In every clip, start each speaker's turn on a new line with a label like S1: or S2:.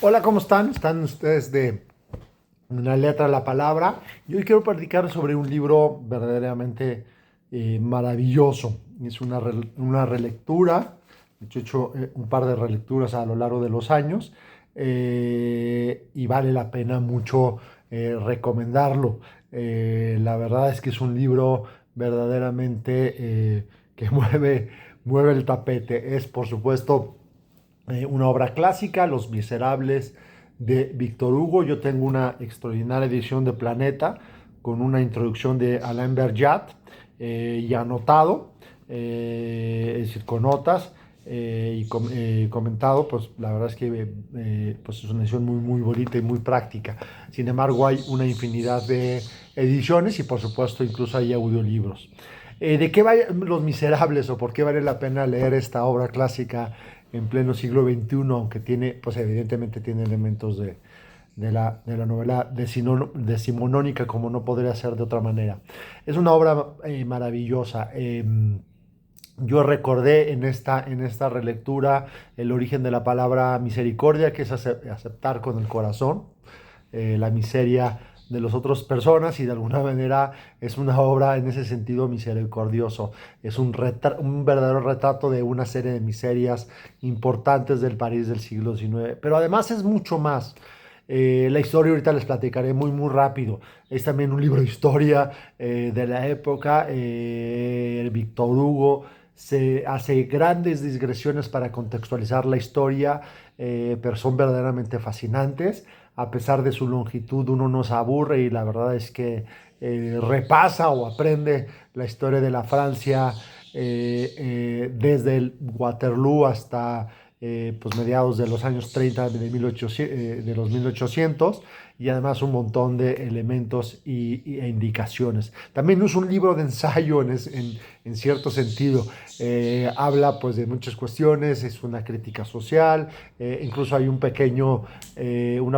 S1: Hola, ¿cómo están? ¿Están ustedes de una letra a la palabra? Y hoy quiero platicar sobre un libro verdaderamente maravilloso. Es una relectura, de hecho he hecho un par de relecturas a lo largo de los años y vale la pena mucho recomendarlo. La verdad es que es un libro verdaderamente que mueve el tapete. Es, por supuesto, una obra clásica, Los Miserables de Víctor Hugo. Yo tengo una extraordinaria edición de Planeta con una introducción de Alain Berjat y anotado, es decir, con notas comentado. Pues la verdad es que pues es una edición muy bonita y muy práctica. Sin embargo, hay una infinidad de ediciones y por supuesto incluso hay audiolibros. ¿De qué van Los Miserables o por qué vale la pena leer esta obra clásica en pleno siglo XXI, aunque tiene, pues evidentemente tiene elementos de la novela decimonónica, como no podría ser de otra manera? Es una obra maravillosa. Yo recordé en esta relectura el origen de la palabra misericordia, que es aceptar con el corazón la miseria de las otras personas, y de alguna manera es una obra en ese sentido misericordioso. Es un verdadero retrato de una serie de miserias importantes del París del siglo XIX, pero además es mucho más. La historia ahorita les platicaré muy rápido. Es también un libro de historia de la época. Víctor Hugo se hace grandes digresiones para contextualizar la historia, pero son verdaderamente fascinantes. A pesar de su longitud, uno no se aburre y la verdad es que repasa o aprende la historia de la Francia desde el Waterloo hasta pues mediados de los años 30 de los 1800, y además un montón de elementos e indicaciones. También es un libro de ensayo en cierto sentido. Habla pues de muchas cuestiones, es una crítica social, incluso hay una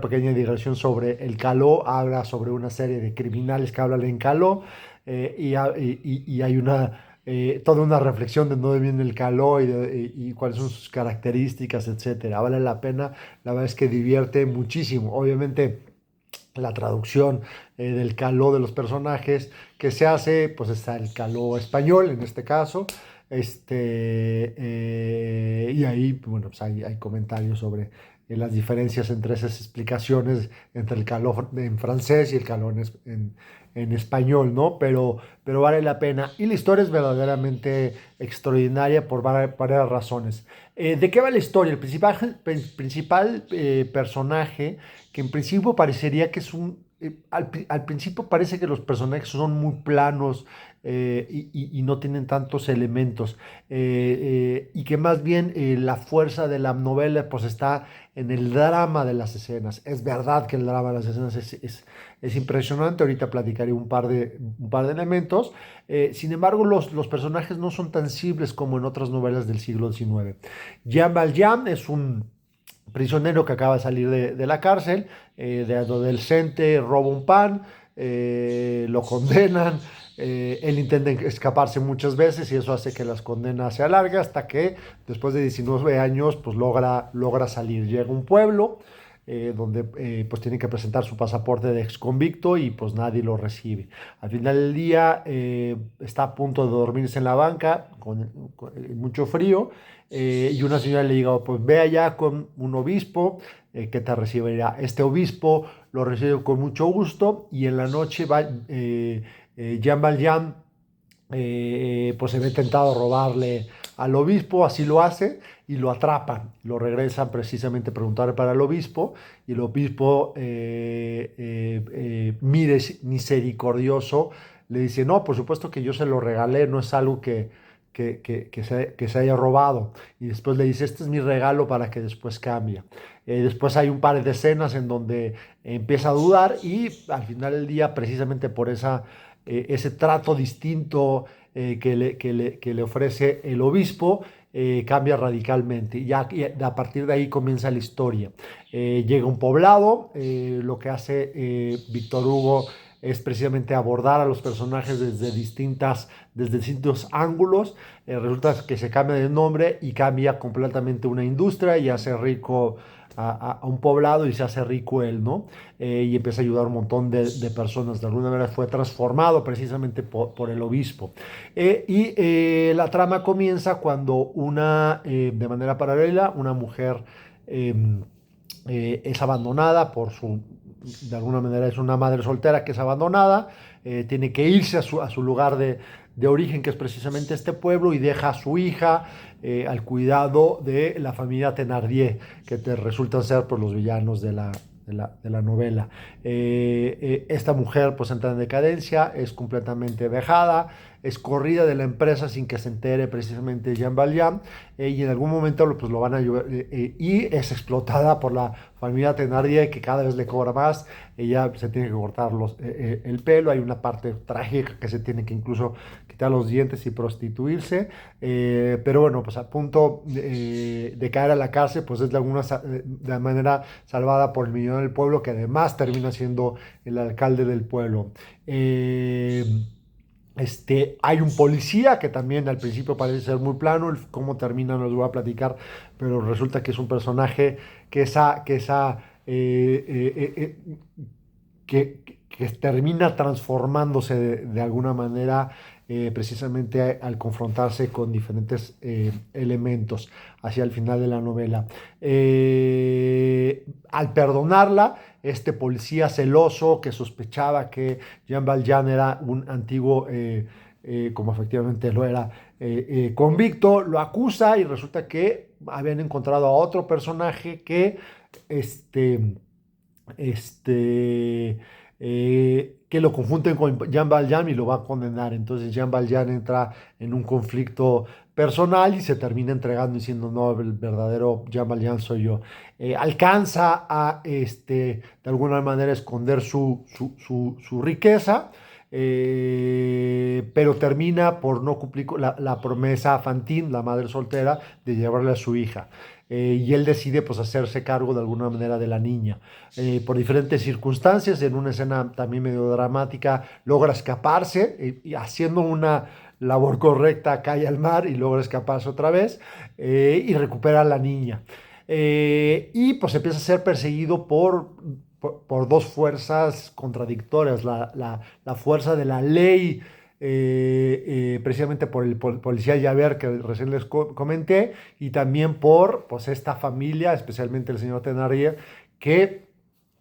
S1: pequeña digresión sobre el caló. Habla sobre una serie de criminales que hablan en caló, y hay toda una reflexión de dónde viene el caló y cuáles son sus características, etcétera. Vale la pena, la verdad es que divierte muchísimo. Obviamente la traducción del caló de los personajes que se hace, pues está el caló español en este caso. Y ahí, bueno, pues hay comentarios sobre las diferencias entre esas explicaciones entre el caló en francés y el caló en español, ¿no? Pero vale la pena. Y la historia es verdaderamente extraordinaria por varias razones. ¿De qué va la historia? El principal personaje, que en principio parecería que es al principio parece que los personajes son muy planos, y no tienen tantos elementos, y que más bien la fuerza de la novela pues está en el drama de las escenas. Es verdad que el drama de las escenas es impresionante. Ahorita platicaré un par de elementos. Sin embargo, los personajes no son tan simples como en otras novelas del siglo XIX. Jean Valjean es un prisionero que acaba de salir de la cárcel, de adolescente roba un pan, lo condenan, él intenta escaparse muchas veces y eso hace que las condenas se alarguen hasta que después de 19 años pues logra salir. Llega a un pueblo donde pues tiene que presentar su pasaporte de ex convicto y pues nadie lo recibe. Al final del día está a punto de dormirse en la banca con mucho frío, y una señora le diga: "Oh, pues ve allá con un obispo que te recibirá". Este obispo lo recibe con mucho gusto y en la noche Jean Valjean pues se ve tentado a robarle al obispo. Así lo hace y lo atrapan, lo regresan precisamente a preguntar para el obispo, y el obispo, mire misericordioso, le dice: "No, por supuesto que yo se lo regalé, no es algo que se haya robado". Y después le dice: "Este es mi regalo para que después cambie". Después hay un par de escenas en donde empieza a dudar y al final del día, precisamente por ese trato distinto que le ofrece el obispo, cambia radicalmente. Y a partir de ahí comienza la historia. Llega un poblado, lo que hace Víctor Hugo es precisamente abordar a los personajes desde distintos ángulos. Resulta que se cambia de nombre y cambia completamente una industria y hace rico a un poblado y se hace rico él, ¿no? Y empieza a ayudar a un montón de personas. De alguna manera fue transformado precisamente por el obispo. La trama comienza cuando de manera paralela, una mujer eh, es abandonada de alguna manera es una madre soltera que es abandonada, tiene que irse a su lugar de origen, que es precisamente este pueblo, y deja a su hija al cuidado de la familia Thenardier, que resultan ser pues, los villanos de la novela. Esta mujer pues entra en decadencia, es completamente vejada, es corrida de la empresa sin que se entere precisamente Jean Valjean, y en algún momento pues, lo van a ayudar, y es explotada por la familia Thenardier, que cada vez le cobra más. Ella se tiene que cortar el pelo, hay una parte trágica que se tiene que incluso quitar los dientes y prostituirse, pero bueno, pues a punto de caer a la cárcel, pues es de manera salvada por el millonario del pueblo, que además termina siendo el alcalde del pueblo. Hay un policía que también al principio parece ser muy plano, cómo termina no les voy a platicar, pero resulta que es un personaje que que termina transformándose de alguna manera, precisamente al confrontarse con diferentes elementos hacia el final de la novela. Al perdonarla, este policía celoso que sospechaba que Jean Valjean era un antiguo, como efectivamente lo era, convicto, lo acusa y resulta que habían encontrado a otro personaje este, este, que lo confunden con Jean Valjean y lo va a condenar. Entonces Jean Valjean entra en un conflicto personal y se termina entregando diciendo, no, el verdadero Jean Valjean soy yo. Alcanza de alguna manera esconder su riqueza, pero termina por no cumplir con la promesa a Fantine, la madre soltera, de llevarle a su hija. Y él decide pues hacerse cargo de alguna manera de la niña. Por diferentes circunstancias, en una escena también medio dramática, logra escaparse y haciendo una labor correcta cae al mar y logra escaparse otra vez, y recupera a la niña. Y pues empieza a ser perseguido por dos fuerzas contradictorias, la fuerza de la ley, precisamente por el policía Javert que recién les comenté, y también por pues, esta familia, especialmente el señor Thenardier, que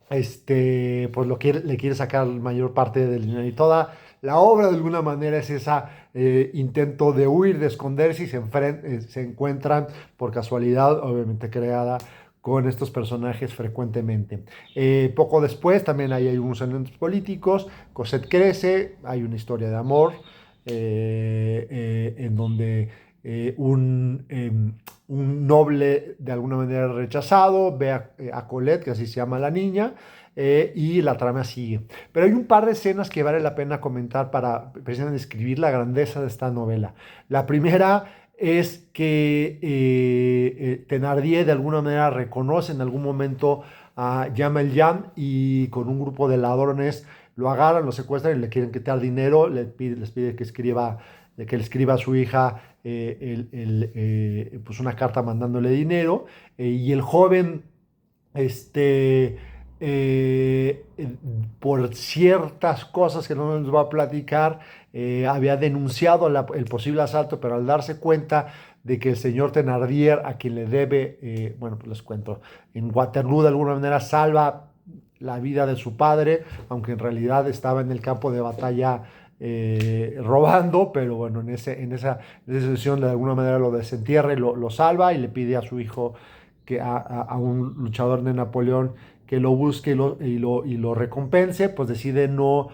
S1: pues le quiere sacar la mayor parte del dinero. Y toda la obra de alguna manera es ese intento de huir, de esconderse, y se encuentran por casualidad, obviamente creada, con estos personajes frecuentemente. Poco después también hay unos elementos políticos, Cosette crece, hay una historia de amor, en donde un noble de alguna manera rechazado ve a Colette, que así se llama la niña, y la trama sigue. Pero hay un par de escenas que vale la pena comentar para precisamente describir la grandeza de esta novela. La primera es que Thenardier de alguna manera reconoce en algún momento a Jean Valjean, y con un grupo de ladrones lo agarran, lo secuestran y le quieren quitar dinero, les pide que le escriba a su hija pues una carta mandándole dinero, y el joven, este, eh, por ciertas cosas que no les voy a platicar, había denunciado el posible asalto, pero al darse cuenta de que el señor Thenardier, a quien le debe, bueno, pues les cuento, en Waterloo de alguna manera salva la vida de su padre, aunque en realidad estaba en el campo de batalla robando, pero bueno, en esa sesión de alguna manera lo desentierra y lo salva, y le pide a su hijo, a un luchador de Napoleón, que lo busque y lo recompense. Pues decide no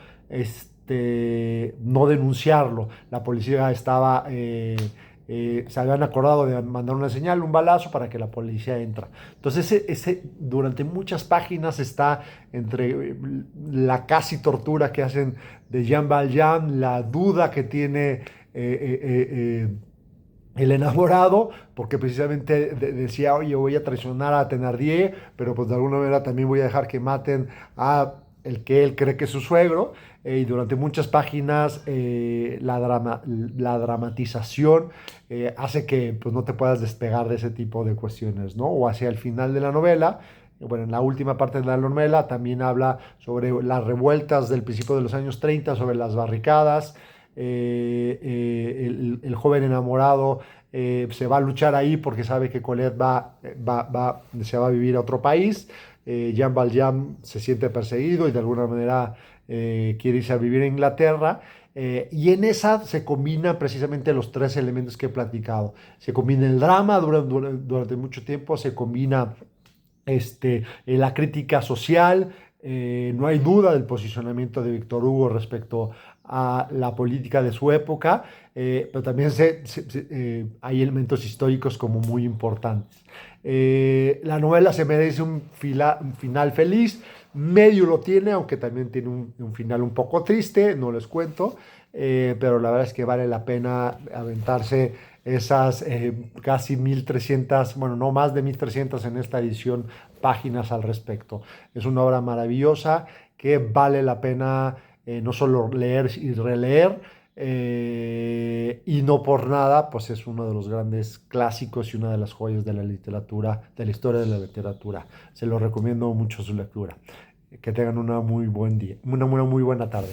S1: denunciarlo. La policía se habían acordado de mandar una señal, un balazo, para que la policía entra. Entonces durante muchas páginas está entre la casi tortura que hacen de Jean Valjean, la duda que tiene el enamorado, porque precisamente decía, oye, voy a traicionar a Thenardier, pero pues de alguna manera también voy a dejar que maten a el que él cree que es su suegro, y durante muchas páginas la dramatización hace que pues, no te puedas despegar de ese tipo de cuestiones, ¿no? O hacia el final de la novela, bueno, en la última parte de la novela también habla sobre las revueltas del principio de los años 30, sobre las barricadas, el joven enamorado se va a luchar ahí porque sabe que Colette se va a vivir a otro país. Jean Valjean se siente perseguido y de alguna manera quiere irse a vivir a Inglaterra. Y en esa se combinan precisamente los tres elementos que he platicado. Se combina el drama durante mucho tiempo, se combina la crítica social. No hay duda del posicionamiento de Víctor Hugo respecto a la política de su época, pero también hay elementos históricos como muy importantes. La novela se merece un final feliz, medio lo tiene, aunque también tiene un final un poco triste, no les cuento, pero la verdad es que vale la pena aventarse esas casi 1.300, bueno, no más de 1.300 en esta edición, páginas al respecto. Es una obra maravillosa que vale la pena no solo leer y releer, y no por nada, pues es uno de los grandes clásicos y una de las joyas de la literatura, de la historia de la literatura. Se lo recomiendo mucho su lectura. Que tengan una muy buen día, una muy buena tarde.